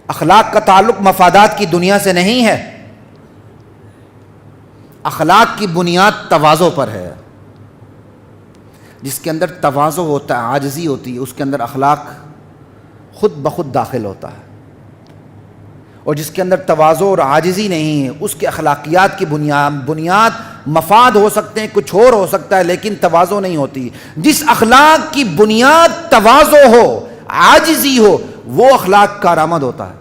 اخلاق کا تعلق مفادات کی دنیا سے نہیں ہے. اخلاق کی بنیاد تواضع پر ہے. جس کے اندر تواضع ہوتا ہے، عاجزی ہوتی ہے، اس کے اندر اخلاق خود بخود داخل ہوتا ہے. اور جس کے اندر تواضع اور عاجزی نہیں ہے، اس کے اخلاقیات کی بنیاد مفاد ہو سکتے ہیں، کچھ اور ہو سکتا ہے، لیکن تواضع نہیں ہوتی. جس اخلاق کی بنیاد تواضع ہو، عاجزی ہو، وہ اخلاق کارآمد ہوتا ہے.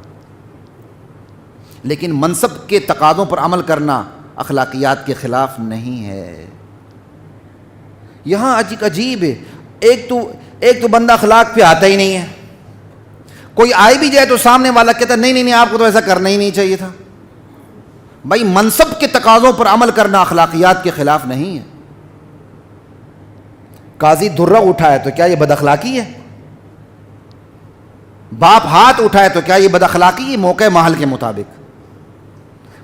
لیکن منصب کے تقاضوں پر عمل کرنا اخلاقیات کے خلاف نہیں ہے. یہاں عجیب ہے. ایک تو بندہ اخلاق پہ آتا ہی نہیں ہے. کوئی آئے بھی جائے تو سامنے والا کہتا ہے نہیں آپ کو تو ایسا کرنا ہی نہیں چاہیے تھا. بھائی منصب کے تقاضوں پر عمل کرنا اخلاقیات کے خلاف نہیں ہے. قاضی درہ اٹھائے تو کیا یہ بد اخلاقی ہے؟ باپ ہاتھ اٹھائے تو کیا یہ بد اخلاقی ہے؟ موقع محل کے مطابق.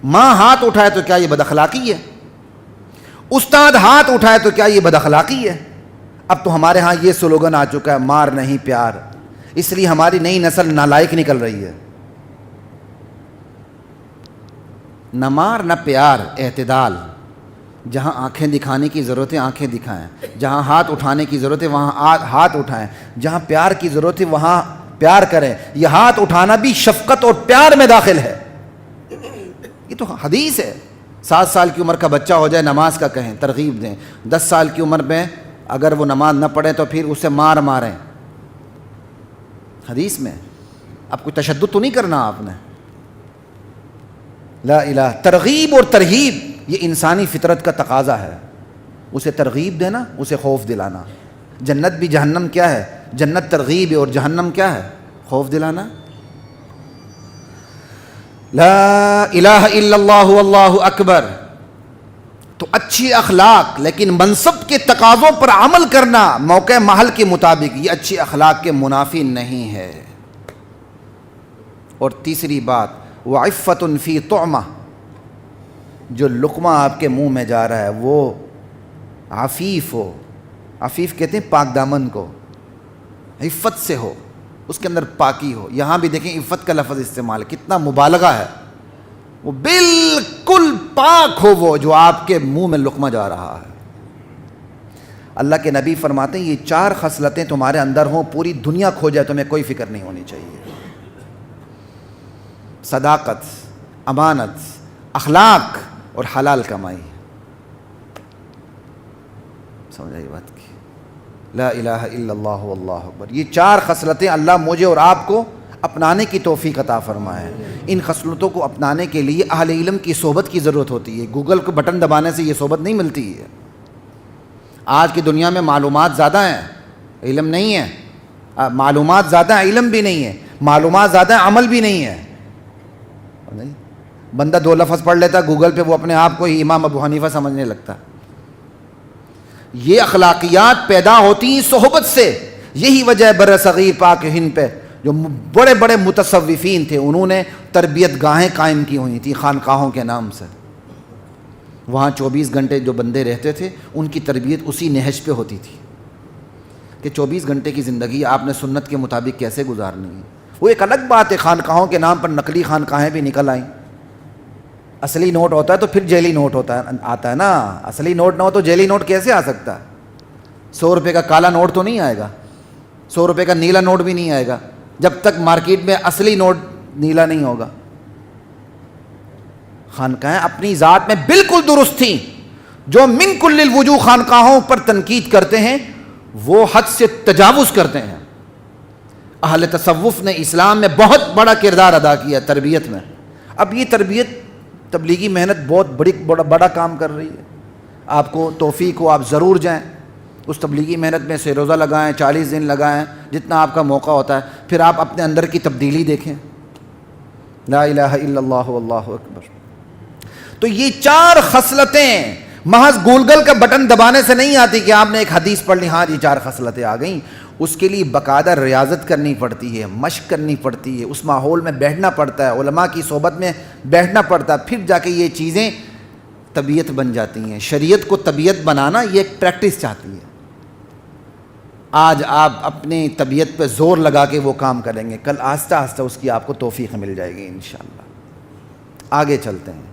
ماں ہاتھ اٹھائے تو کیا یہ بد اخلاقی ہے؟ استاد ہاتھ اٹھائے تو کیا یہ بد اخلاقی ہے؟ اب تو ہمارے ہاں یہ سلوگن آ چکا ہے، مار نہیں پیار. اس لیے ہماری نئی نسل نالائق نکل رہی ہے. نہ مار نہ پیار، اعتدال. جہاں آنکھیں دکھانے کی ضرورت ہے آنکھیں دکھائیں، جہاں ہاتھ اٹھانے کی ضرورت ہے وہاں ہاتھ اٹھائیں، جہاں پیار کی ضرورت ہے وہاں پیار کریں. یہ ہاتھ اٹھانا بھی شفقت اور پیار میں داخل ہے. یہ تو حدیث ہے. 7 سال کی عمر کا بچہ ہو جائے نماز کا کہیں، ترغیب دیں. 10 سال کی عمر میں اگر وہ نماز نہ پڑھے تو پھر اسے ماریں. حدیث میں. اب کوئی تشدد تو نہیں کرنا آپ نے. لا الہ. ترغیب اور ترہیب یہ انسانی فطرت کا تقاضا ہے. اسے ترغیب دینا، اسے خوف دلانا. جنت بھی جہنم کیا ہے؟ جنت ترغیب ہے اور جہنم کیا ہے؟ خوف دلانا. لا الہ الا اللہ واللہ اکبر. تو اچھی اخلاق لیکن منصب کے تقاضوں پر عمل کرنا موقع محل کے مطابق، یہ اچھی اخلاق کے منافی نہیں ہے. اور تیسری بات، وعفۃ فی طعمہ. جو لقمہ آپ کے منہ میں جا رہا ہے وہ عفیف ہو. عفیف کہتے ہیں پاک دامن کو، عفت سے ہو، اس کے اندر پاکی ہو. یہاں بھی دیکھیں عفت کا لفظ استعمال، کتنا مبالغہ ہے. وہ بالکل پاک ہو وہ جو آپ کے منہ میں لقمہ جا رہا ہے. اللہ کے نبی فرماتے ہیں یہ 4 خصلتیں تمہارے اندر ہوں، پوری دنیا کھو جائے تمہیں کوئی فکر نہیں ہونی چاہیے. صداقت، امانت، اخلاق اور حلال کمائی. سمجھائی بات کی؟ لا الہ الا اللہ واللہ اکبر. یہ 4 خصلتیں اللہ مجھے اور آپ کو اپنانے کی توفیق عطا فرمائے. ان خصلتوں کو اپنانے کے لیے اہل علم کی صحبت کی ضرورت ہوتی ہے. گوگل کو بٹن دبانے سے یہ صحبت نہیں ملتی ہے. آج کی دنیا میں معلومات زیادہ ہیں، علم نہیں ہے. معلومات زیادہ ہیں، علم بھی نہیں ہے. معلومات زیادہ ہیں، عمل بھی نہیں ہے. بندہ 2 لفظ پڑھ لیتا گوگل پہ، وہ اپنے آپ کو ہی امام ابو حنیفہ سمجھنے لگتا. یہ اخلاقیات پیدا ہوتی ہیں صحبت سے. یہی وجہ ہے بر صغیر پاک ہند پہ جو بڑے بڑے متصوفین تھے انہوں نے تربیت گاہیں قائم کی ہوئی تھیں خانقاہوں کے نام سے. وہاں 24 گھنٹے جو بندے رہتے تھے ان کی تربیت اسی نہج پہ ہوتی تھی کہ 24 گھنٹے کی زندگی آپ نے سنت کے مطابق کیسے گزارنی ہے. وہ ایک الگ بات ہے، خانقاہوں کے نام پر نقلی خانقاہیں بھی نکل آئیں. اصلی نوٹ ہوتا ہے تو پھر جیلی نوٹ آتا ہے نا. اصلی نوٹ نہ ہو تو جیلی نوٹ کیسے آ سکتا ہے؟ 100 روپے کا کالا نوٹ تو نہیں آئے گا، 100 روپے کا نیلا نوٹ بھی نہیں آئے گا جب تک مارکیٹ میں اصلی نوٹ نیلا نہیں ہوگا. خانقاہیں اپنی ذات میں بالکل درست تھیں. جو من کل الوجوہ خانقاہوں پر تنقید کرتے ہیں وہ حد سے تجاوز کرتے ہیں. اہل تصوف نے اسلام میں بہت بڑا کردار ادا کیا تربیت میں. اب یہ تربیت تبلیغی محنت بہت بڑا کام کر رہی ہے. آپ کو توفیق ہو آپ ضرور جائیں. اس تبلیغی محنت میں سے روزہ لگائیں، 40 دن لگائیں، جتنا آپ کا موقع ہوتا ہے، پھر آپ اپنے اندر کی تبدیلی دیکھیں. لا الہ الا اللہ واللہ اکبر. تو یہ 4 خصلتیں محض گولگل کا بٹن دبانے سے نہیں آتی کہ آپ نے ایک حدیث پڑھ لی ہاں یہ 4 خصلتیں آ گئیں. اس کے لیے باقاعدہ ریاضت کرنی پڑتی ہے، مشق کرنی پڑتی ہے، اس ماحول میں بیٹھنا پڑتا ہے، علماء کی صحبت میں بیٹھنا پڑتا ہے، پھر جا کے یہ چیزیں طبیعت بن جاتی ہیں. شریعت کو طبیعت بنانا یہ ایک پریکٹس چاہتی ہے. آج آپ اپنی طبیعت پہ زور لگا کے وہ کام کریں گے، کل آہستہ آہستہ اس کی آپ کو توفیق مل جائے گی انشاءاللہ. آگے چلتے ہیں.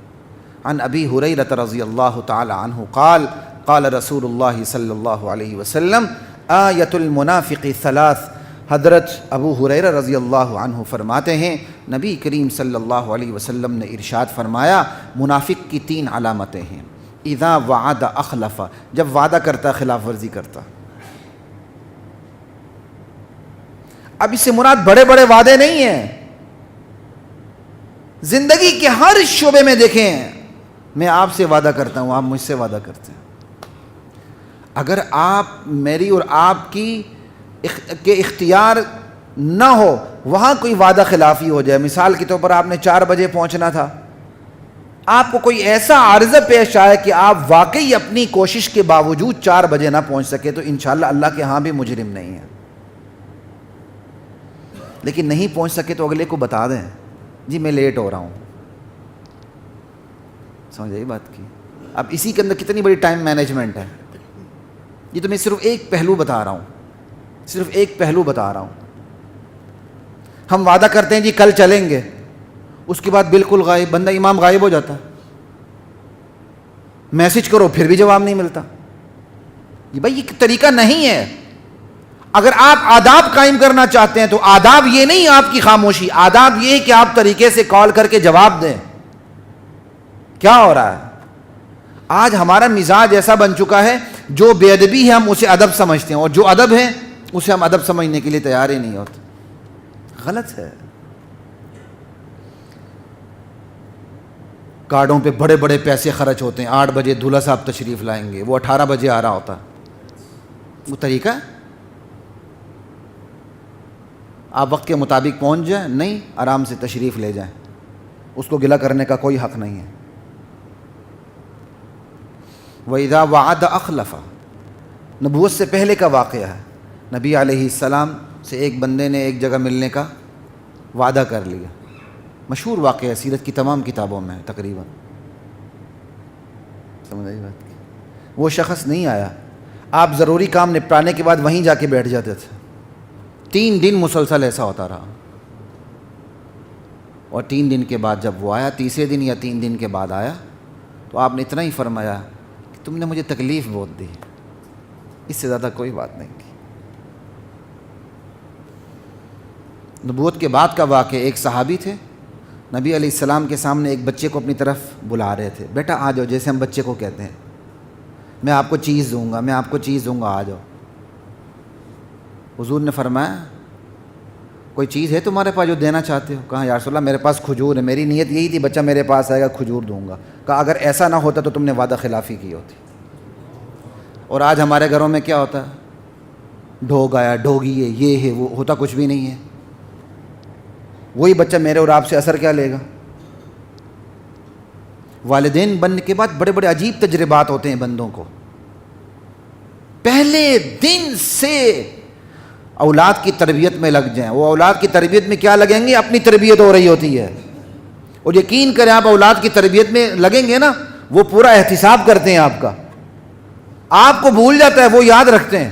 عن ابی ہریرہ رضی اللہ تعالی عنہ قال قال رسول اللہ صلی اللہ علیہ وسلم آیۃ المنافق 3. حضرت ابو ہریرہ رضی اللہ عنہ فرماتے ہیں نبی کریم صلی اللہ علیہ وسلم نے ارشاد فرمایا منافق کی 3 علامتیں ہیں. اذا وعد اخلف، جب وعدہ کرتا خلاف ورزی کرتا. اب اس سے مراد بڑے بڑے وعدے نہیں ہیں، زندگی کے ہر شعبے میں دیکھیں. میں آپ سے وعدہ کرتا ہوں، آپ مجھ سے وعدہ کرتے ہیں. اگر آپ میری اور آپ کی کے اختیار نہ ہو وہاں کوئی وعدہ خلافی ہو جائے، مثال کے طور پر آپ نے 4 بجے پہنچنا تھا، آپ کو کوئی ایسا عارضہ پیش آئے کہ آپ واقعی اپنی کوشش کے باوجود 4 بجے نہ پہنچ سکے، تو انشاءاللہ اللہ کے ہاں بھی مجرم نہیں ہے. لیکن نہیں پہنچ سکے تو اگلے کو بتا دیں جی میں لیٹ ہو رہا ہوں. سمجھ آئی بات کی؟ اب اسی کے اندر کتنی بڑی ٹائم مینجمنٹ ہے. یہ تو میں صرف ایک پہلو بتا رہا ہوں، صرف ایک پہلو بتا رہا ہوں. ہم وعدہ کرتے ہیں جی کل چلیں گے، اس کے بعد بالکل غائب، بندہ امام غائب ہو جاتا ہے. میسج کرو پھر بھی جواب نہیں ملتا. یہ بھائی یہ طریقہ نہیں ہے. اگر آپ آداب قائم کرنا چاہتے ہیں تو آداب یہ نہیں آپ کی خاموشی، آداب یہ ہے کہ آپ طریقے سے کال کر کے جواب دیں. کیا ہو رہا ہے آج ہمارا مزاج ایسا بن چکا ہے، جو بے ادبی ہے ہم اسے ادب سمجھتے ہیں، اور جو ادب ہے اسے ہم ادب سمجھنے کے لیے تیار ہی نہیں ہوتے. غلط ہے. کارڈوں پہ بڑے بڑے پیسے خرچ ہوتے ہیں، 8 بجے دولہا صاحب تشریف لائیں گے، وہ 18 بجے آ رہا ہوتا. وہ طریقہ آپ وقت کے مطابق پہنچ جائیں؟ نہیں، آرام سے تشریف لے جائیں، اس کو گلہ کرنے کا کوئی حق نہیں ہے. وَإِذَا وَعَدَ أَخْلَفَ، نبوت سے پہلے کا واقعہ ہے. نبی علیہ السلام سے ایک بندے نے ایک جگہ ملنے کا وعدہ کر لیا. مشہور واقعہ ہے، سیرت کی تمام کتابوں میں تقریباً. سمجھ آئی بات کی؟ وہ شخص نہیں آیا. آپ ضروری کام نپٹانے کے بعد وہیں جا کے بیٹھ جاتے تھے. 3 دن مسلسل ایسا ہوتا رہا. اور 3 دن کے بعد جب وہ آیا، تیسرے دن یا 3 دن کے بعد آیا، تو آپ نے اتنا ہی فرمایا کہ تم نے مجھے تکلیف بہت دی، اس سے زیادہ کوئی بات نہیں کی. نبوت کے بعد کا واقعہ، ایک صحابی تھے، نبی علیہ السلام کے سامنے ایک بچے کو اپنی طرف بلا رہے تھے. بیٹا آ جاؤ، جیسے ہم بچے کو کہتے ہیں میں آپ کو چیز دوں گا، میں آپ کو چیز دوں گا، آ جاؤ. حضور نے فرمایا کوئی چیز ہے تمہارے پاس جو دینا چاہتے ہو؟ کہا یا رسول اللہ میرے پاس کھجور ہے. میری نیت یہی تھی بچہ میرے پاس آئے گا کھجور دوں گا. کہا اگر ایسا نہ ہوتا تو تم نے وعدہ خلافی کی ہوتی. اور آج ہمارے گھروں میں کیا ہوتا ہے؟ ڈھوگ آیا، ڈھوگی ہے، یہ ہے، وہ ہوتا کچھ بھی نہیں ہے. وہی بچہ میرے اور آپ سے اثر کیا لے گا؟ والدین بننے کے بعد بڑے بڑے عجیب تجربات ہوتے ہیں بندوں کو. پہلے دن سے اولاد کی تربیت میں لگ جائیں. وہ اولاد کی تربیت میں کیا لگیں گے؟ اپنی تربیت ہو رہی ہوتی ہے. اور یقین کریں آپ اولاد کی تربیت میں لگیں گے نا، وہ پورا احتساب کرتے ہیں آپ کا. آپ کو بھول جاتا ہے، وہ یاد رکھتے ہیں.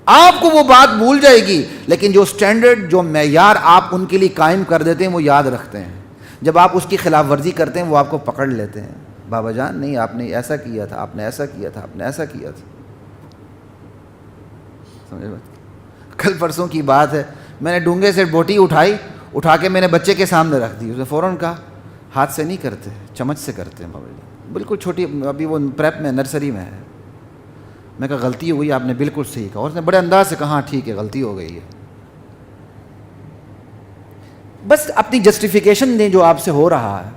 آپ کو وہ بات بھول جائے گی، لیکن جو سٹینڈرڈ، جو معیار آپ ان کے لیے قائم کر دیتے ہیں وہ یاد رکھتے ہیں. جب آپ اس کی خلاف ورزی کرتے ہیں وہ آپ کو پکڑ لیتے ہیں. بابا جان نہیں، آپ نے ایسا کیا تھا، آپ نے ایسا کیا تھا، آپ نے ایسا کیا تھا. سمجھے بات؟ کل پرسوں کی بات ہے، میں نے ڈونگے سے بوٹی اٹھا کے میں نے بچے کے سامنے رکھ دی. اس نے فوراً کہا ہاتھ سے نہیں کرتے، چمچ سے کرتے ہیں بابا جی. بالکل چھوٹی، ابھی وہ پریپ میں، نرسری میں ہے. میں کہا غلطی ہو گئی، آپ نے بالکل صحیح کہا. اور اس نے بڑے انداز سے کہا ہاں ٹھیک ہے غلطی ہو گئی ہے. بس اپنی جسٹیفیکیشن دیں جو آپ سے ہو رہا ہے.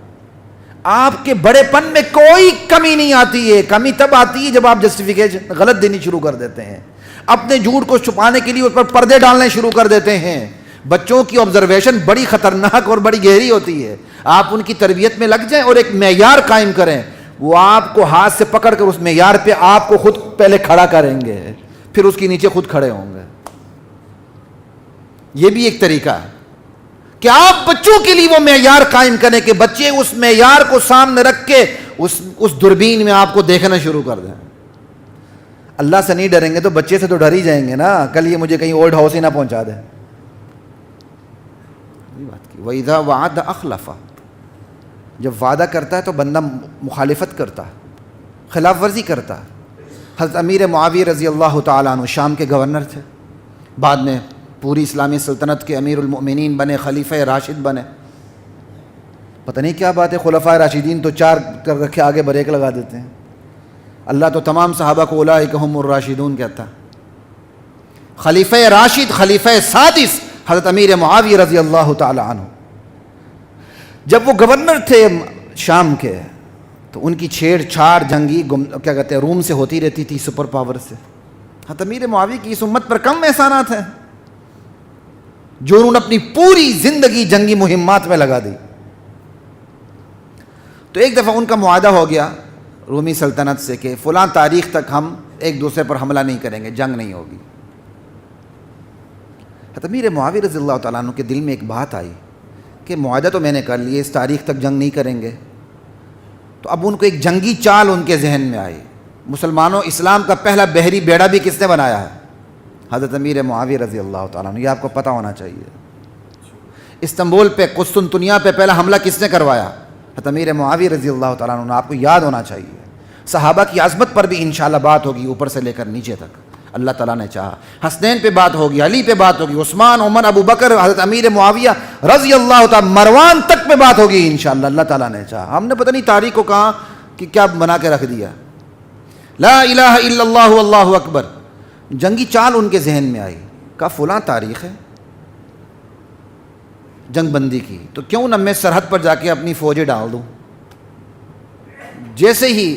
آپ کے بڑے پن میں کوئی کمی نہیں آتی ہے. کمی تب آتی ہے جب آپ جسٹیفیکیشن غلط دینی شروع کر دیتے ہیں, اپنے جھوٹ کو چھپانے کے لیے اس پر پردے ڈالنے شروع کر دیتے ہیں. بچوں کی آبزرویشن بڑی خطرناک اور بڑی گہری ہوتی ہے. آپ ان کی تربیت میں لگ جائیں اور ایک معیار قائم کریں, وہ آپ کو ہاتھ سے پکڑ کر اس معیار پہ آپ کو خود پہلے کھڑا کریں گے, پھر اس کے نیچے خود کھڑے ہوں گے. یہ بھی ایک طریقہ ہے کہ آپ بچوں کے لیے وہ معیار قائم کریں کہ بچے اس معیار کو سامنے رکھ کے اس دوربین میں آپ کو دیکھنا شروع کر دیں. اللہ سے نہیں ڈریں گے تو بچے سے تو ڈر ہی جائیں گے نا, کل یہ مجھے کہیں اولڈ ہاؤس ہی نہ پہنچا دیں. وَإِذَا وَعَدَ أَخْلَفَ, جب وعدہ کرتا ہے تو بندہ مخالفت کرتا ہے, خلاف ورزی کرتا ہے. حضرت امیر معاویہ رضی اللہ تعالیٰ عنہ شام کے گورنر تھے, بعد میں پوری اسلامی سلطنت کے امیر المؤمنین بنے, خلیفہ راشد بنے. پتہ نہیں کیا بات ہے, خلفائے راشدین تو 4 کر رکھے, آگے بریک لگا دیتے ہیں. اللہ تو تمام صحابہ کو اولئک ہم الراشدون کہتا. خلیفہ راشد, خلیفہ سادس حضرت امیر معاویہ رضی اللہ تعالی عنہ, جب وہ گورنر تھے شام کے تو ان کی چھیڑ چھاڑ جنگی کیا کہتے ہیں روم سے ہوتی رہتی تھی, سپر پاور سے. حضرت امیر معاویہ کی اس امت پر کم احسانات ہیں جو انہوں نے اپنی پوری زندگی جنگی مہمات میں لگا دی. تو ایک دفعہ ان کا معاہدہ ہو گیا رومی سلطنت سے کہ فلاں تاریخ تک ہم ایک دوسرے پر حملہ نہیں کریں گے, جنگ نہیں ہوگی. حضرت امیر معاویہ رضی اللہ تعالیٰ عنہ کے دل میں ایک بات آئی کہ معاہدہ تو میں نے کر لیے, اس تاریخ تک جنگ نہیں کریں گے. تو اب ان کو ایک جنگی چال ان کے ذہن میں آئی. مسلمانوں, اسلام کا پہلا بحری بیڑا بھی کس نے بنایا ہے؟ حضرت امیر معاویہ رضی اللہ تعالیٰ عنہ. یہ آپ کو پتہ ہونا چاہیے. استنبول پہ, قسطنطنیہ پہ پہلا حملہ کس نے کروایا؟ حضرت امیر معاویہ رضی اللہ تعالیٰ عنہ. آپ کو یاد ہونا چاہیے. صحابہ کی عظمت پر بھی انشاءاللہ بات ہوگی, اوپر سے لے کر نیچے تک, اللہ تعالیٰ نے چاہا. حسنین پہ بات ہوگی, علی پہ بات ہوگی, عثمان, عمر, ابو بکر, حضرت امیر معاویہ رضی اللہ تعالیٰ, مروان تک پہ بات ہوگی انشاءاللہ, اللہ تعالیٰ نے چاہا. ہم نے پتہ نہیں تاریخ کو کہاں کہ کیا بنا کے رکھ دیا. لا الہ الا اللہ واللہ اکبر. جنگی چال ان کے ذہن میں آئی, کہا فلاں تاریخ ہے جنگ بندی کی, تو کیوں نہ میں سرحد پر جا کے اپنی فوجیں ڈال دوں. جیسے ہی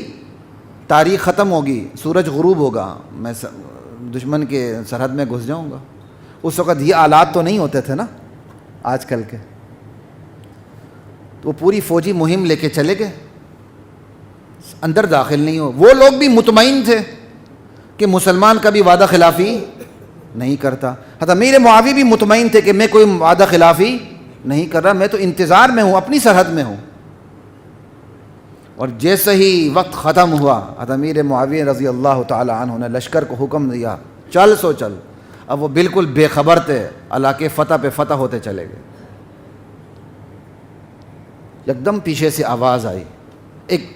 تاریخ ختم ہوگی, سورج غروب ہوگا, میں دشمن کے سرحد میں گھس جاؤں گا. اس وقت یہ آلات تو نہیں ہوتے تھے نا آج کل کے. تو وہ پوری فوجی مہم لے کے چلے گئے, اندر داخل نہیں ہو. وہ لوگ بھی مطمئن تھے کہ مسلمان کبھی وعدہ خلافی نہیں کرتا. حضرت امیر معاویہ بھی مطمئن تھے کہ میں کوئی وعدہ خلافی نہیں کر رہا, میں تو انتظار میں ہوں, اپنی سرحد میں ہوں. اور جیسے ہی وقت ختم ہوا, حضرت امیر معاویہ رضی اللہ تعالی عنہ نے لشکر کو حکم دیا, چل سو چل. اب وہ بالکل بے خبر تھے, علاقے فتح پہ فتح ہوتے چلے گئے. ایک دم پیچھے سے آواز آئی, ایک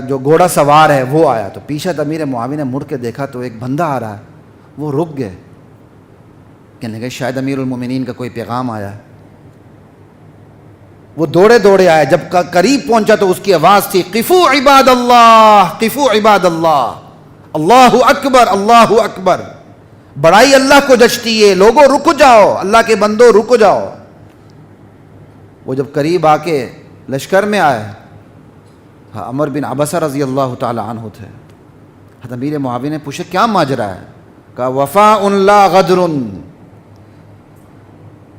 جو گھوڑا سوار ہے وہ آیا. تو پیچھے امیر معاویہ نے مڑ کے دیکھا تو ایک بندہ آ رہا ہے. وہ رک گئے, کہنے لگے شاید امیر المومنین کا کوئی پیغام آیا ہے. وہ دوڑے دوڑے آئے, جب قریب پہنچا تو اس کی آواز تھی, قفو عباد اللہ, قفو عباد اللہ, اللہ اکبر, اللہ اکبر. بڑائی اللہ کو جچتی ہے, لوگوں رک جاؤ, اللہ کے بندوں رک جاؤ. وہ جب قریب آ کے لشکر میں آئے, عمر بن عبسہ رضی اللہ تعالی عنہ تھے. حضرت امیر معاویہ نے پوچھا کیا ماجرا ہے؟ کہا وفاء لا غدر,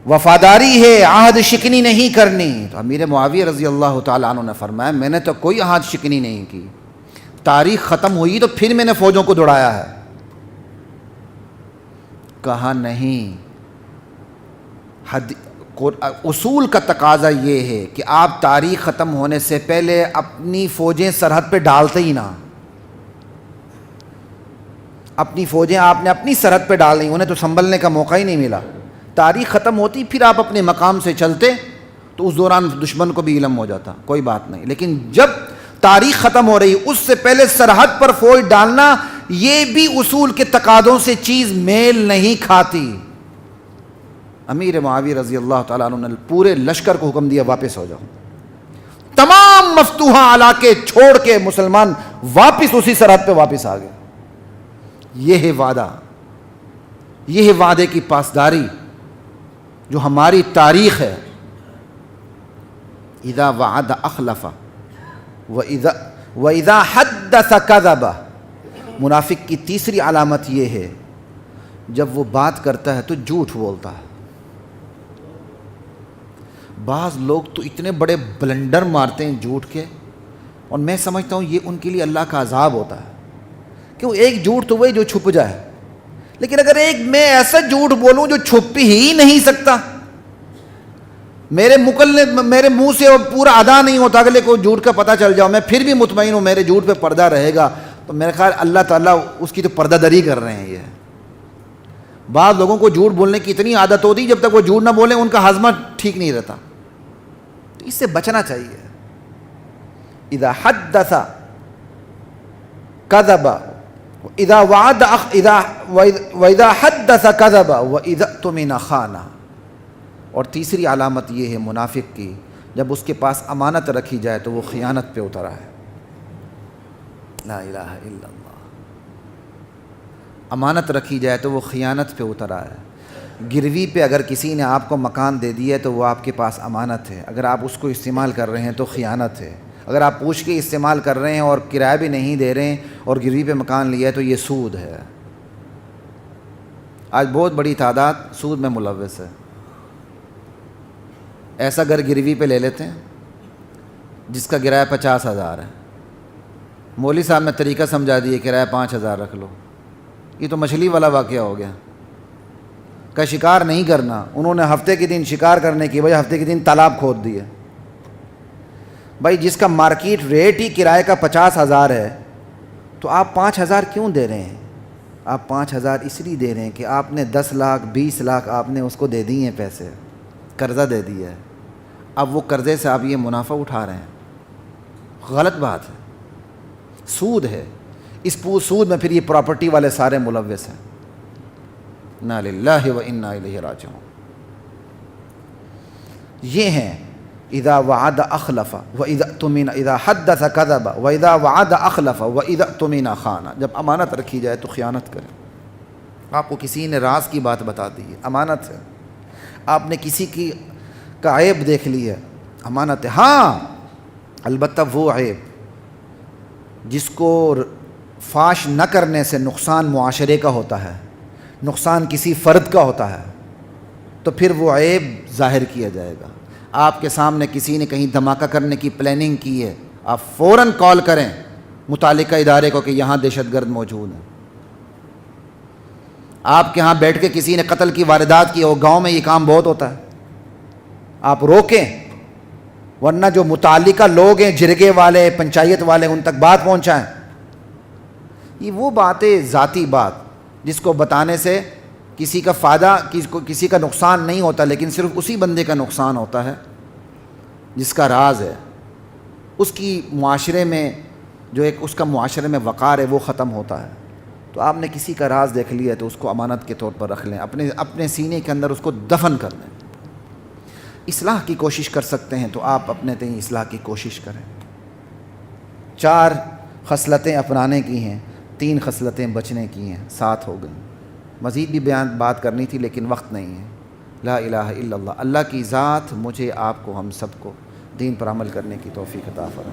وفاداری ہے, عہد شکنی نہیں کرنی. تو امیر معاویہ رضی اللہ تعالی عنہ نے فرمایا میں نے تو کوئی عہد شکنی نہیں کی, تاریخ ختم ہوئی تو پھر میں نے فوجوں کو دوڑایا ہے. کہا نہیں, اصول کا تقاضا یہ ہے کہ آپ تاریخ ختم ہونے سے پہلے اپنی فوجیں سرحد پہ ڈالتے ہی نہ. اپنی فوجیں آپ نے اپنی سرحد پہ ڈال دیں, انہیں تو سنبھلنے کا موقع ہی نہیں ملا. تاریخ ختم ہوتی پھر آپ اپنے مقام سے چلتے تو اس دوران دشمن کو بھی علم ہو جاتا, کوئی بات نہیں. لیکن جب تاریخ ختم ہو رہی اس سے پہلے سرحد پر فوج ڈالنا, یہ بھی اصول کے تقاضوں سے چیز میل نہیں کھاتی. امیر معاویہ رضی اللہ تعالیٰ عنہ نے پورے لشکر کو حکم دیا واپس ہو جاؤ. تمام مفتوحہ علاقے چھوڑ کے مسلمان واپس اسی سرحد پہ واپس آ گئے. یہ ہے وعدہ, یہ ہے وعدے کی پاسداری جو ہماری تاریخ ہے. اذا وعد اخلف واذا حدث کذب۔ منافق کی تیسری علامت یہ ہے جب وہ بات کرتا ہے تو جھوٹ بولتا ہے۔ بعض لوگ تو اتنے بڑے بلنڈر مارتے ہیں جھوٹ کے، اور میں سمجھتا ہوں یہ ان کے لیے اللہ کا عذاب ہوتا ہے، کیوں؟ ایک جھوٹ تو وہی جو چھپ جائے، لیکن اگر ایک میں ایسا جھوٹ بولوں جو چھپ ہی نہیں سکتا، میرے منہ سے پورا ادا نہیں ہوتا، اگلے کو جھوٹ کا پتہ چل جاؤ، میں پھر بھی مطمئن ہوں میرے جھوٹ پہ پردہ رہے گا، تو میرے خیال اللہ تعالیٰ اس کی تو پردہ دری کر رہے ہیں۔ یہ بعض لوگوں کو جھوٹ بولنے کی اتنی عادت ہوتی، جب تک وہ جھوٹ نہ بولیں ان کا ہاضمہ ٹھیک نہیں رہتا، تو اس سے بچنا چاہیے۔ اذا حدث کذب اذا وعد واذا حدث کذب واذا اؤتمن خان۔ اور تیسری علامت یہ ہے منافق کی، جب اس کے پاس امانت رکھی جائے تو وہ خیانت پہ اترا ہے۔ لا الہ الا اللہ۔ امانت رکھی جائے تو وہ خیانت پہ اترا ہے۔ گروی پہ اگر کسی نے آپ کو مکان دے دیا ہے تو وہ آپ کے پاس امانت ہے، اگر آپ اس کو استعمال کر رہے ہیں تو خیانت ہے۔ اگر آپ پوچھ کے استعمال کر رہے ہیں اور کرایہ بھی نہیں دے رہے ہیں اور گروی پہ مکان لیا ہے تو یہ سود ہے۔ آج بہت بڑی تعداد سود میں ملوث ہے۔ ایسا گھر گروی پہ لے لیتے ہیں جس کا کرایہ 50,000 ہے، مولوی صاحب نے طریقہ سمجھا دیے کرایہ 5,000 رکھ لو۔ یہ تو مچھلی والا واقعہ ہو گیا کہ شکار نہیں کرنا، انہوں نے ہفتے کے دن شکار کرنے کی وجہ ہفتے کے دن تالاب کھود دیے۔ بھائی جس کا مارکیٹ ریٹ ہی کرائے کا 50,000 ہے تو آپ 5,000 کیوں دے رہے ہیں؟ آپ 5,000 اس لیے دے رہے ہیں کہ آپ نے 10 لاکھ 20 لاکھ آپ نے اس کو دے دیے ہیں، پیسے قرضہ دے دیا ہے، اب وہ قرضے سے آپ یہ منافع اٹھا رہے ہیں، غلط بات ہے، سود ہے۔ اس سود میں پھر یہ پراپرٹی والے سارے ملوث ہیں۔ انا للہ و انا الیہ راجعون۔ یہ ہیں اذا وعد اخلف واذا اؤتمن، اذا حدث کذب واذا وعد اخلف واذا اؤتمن خان۔ جب امانت رکھی جائے تو خیانت کرے۔ آپ کو کسی نے راز کی بات بتا دی ہے، امانت ہے۔ آپ نے کسی کا عیب دیکھ لی ہے، امانت ہے۔ ہاں البتہ وہ عیب جس کو فاش نہ کرنے سے نقصان معاشرے کا ہوتا ہے، نقصان کسی فرد کا ہوتا ہے، تو پھر وہ عیب ظاہر کیا جائے گا۔ آپ کے سامنے کسی نے کہیں دھماکہ کرنے کی پلاننگ کی ہے، آپ فوراً کال کریں متعلقہ ادارے کو کہ یہاں دہشت گرد موجود ہیں۔ آپ کے ہاں بیٹھ کے کسی نے قتل کی واردات کی ہو، گاؤں میں یہ کام بہت ہوتا ہے، آپ روکیں، ورنہ جو متعلقہ لوگ ہیں، جرگے والے، پنچایت والے، ان تک بات پہنچائیں۔ یہ وہ باتیں، ذاتی بات جس کو بتانے سے کسی کا فائدہ، کسی کا نقصان نہیں ہوتا، لیکن صرف اسی بندے کا نقصان ہوتا ہے جس کا راز ہے، اس کی معاشرے میں جو ایک اس کا معاشرے میں وقار ہے وہ ختم ہوتا ہے۔ تو آپ نے کسی کا راز دیکھ لیا تو اس کو امانت کے طور پر رکھ لیں، اپنے سینے کے اندر اس کو دفن کر لیں۔ اصلاح کی کوشش کر سکتے ہیں تو آپ اپنے تئیں اصلاح کی کوشش کریں۔ 4 خصلتیں اپنانے کی ہیں، 3 خصلتیں بچنے کی ہیں، 7 ہو گئیں۔ مزید بھی بات کرنی تھی لیکن وقت نہیں ہے۔ لا الہ الا اللہ۔ اللہ کی ذات مجھے، آپ کو، ہم سب کو دین پر عمل کرنے کی توفیق عطا فرمائے۔